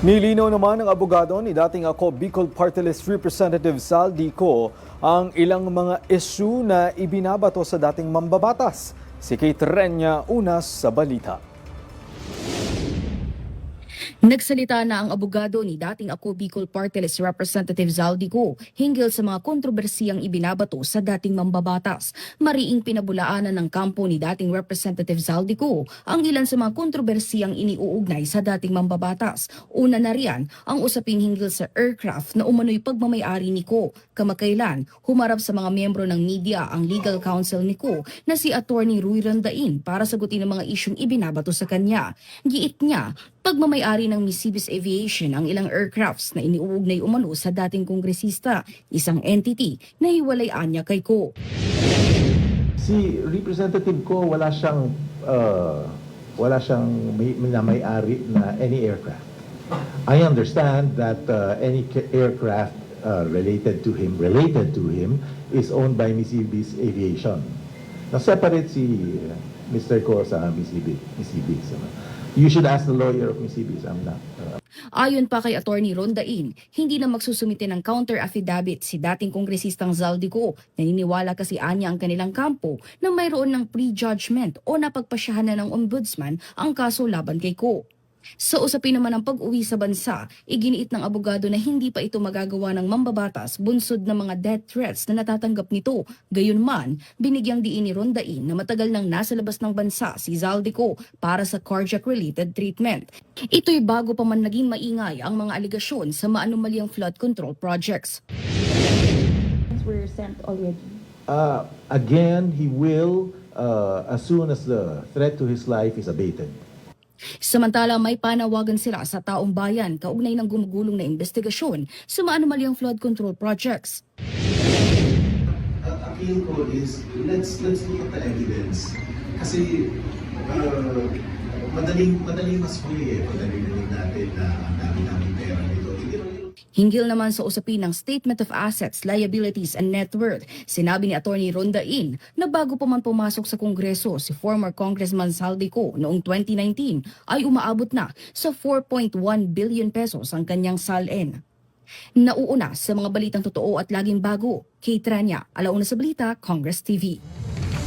Nilinaw naman ng abogado ni dating ako Bicol Party List Representative Sal Dico ang ilang mga issue na ibinabato sa dating mambabatas. Si Kate Renya unas sa balita. Nagsalita na ang abogado ni dating ako Bicol Party List Representative Zaldico hinggil sa mga kontrobersiyang ibinabato sa dating mambabatas. Mariing pinabulaanan ng kampo ni dating Representative Zaldico ang ilan sa mga kontrobersiyang iniuugnay sa dating mambabatas. Una na riyan ang usaping hinggil sa aircraft na umano'y pagmamayari ni Ko. Kamakailan, humarap sa mga miyembro ng media ang legal counsel ni Ko na si Attorney Rui Randain para sagutin ang mga isyong ibinabato sa kanya. Giit niya, pagmamayari ng Misibis Aviation ang ilang aircrafts na iniuugnay umano sa dating kongresista, isang entity na hiwalayan niya kay Ko. Si Representative Ko wala siyang may-ari na any aircraft. I understand that any aircraft related to him is owned by Misibis Aviation. Now separate si Mr. Ko sa Misibis. You should ask the lawyer of Misibis. I'm not. Ayon pa kay Attorney Rondain, hindi na magsusumite ng counter affidavit si dating kongresistang Zaldico. Naniniwala kasi anya ang kanilang kampo na mayroon ng prejudgment o napagpasyahan na ng ombudsman ang kaso laban kay Ko. Sa usapin naman ng pag-uwi sa bansa, iginiit ng abogado na hindi pa ito magagawa ng mambabatas bunsod ng mga death threats na natatanggap nito. Gayunman, binigyang diin ni Rondain na matagal nang nasa labas ng bansa si Zaldico para sa cardiac-related treatment. Ito'y bago pa man naging maingay ang mga aligasyon sa maanumalyang flood control projects. Were sent already. Again, he will, as soon as the threat to his life is abated. Samantala, may panawagan sila sa taong bayan kaugnay ng gumugulong na investigasyon sa maanumalyang flood control projects. Appeal ko is, let's look at the evidence. Kasi madaling mas huli Madaling natin na ang dami-daming pera nito. Hinggil naman sa usapin ng Statement of Assets, Liabilities and Net Worth, sinabi ni Attorney Rondain na bago pa man pumasok sa Kongreso si former Congressman Zaldico noong 2019 ay umaabot na sa 4.1 billion pesos ang kanyang salin. Nauuna sa mga balitang totoo at laging bago, Kate Renya, Alauna sa Balita, Congress TV.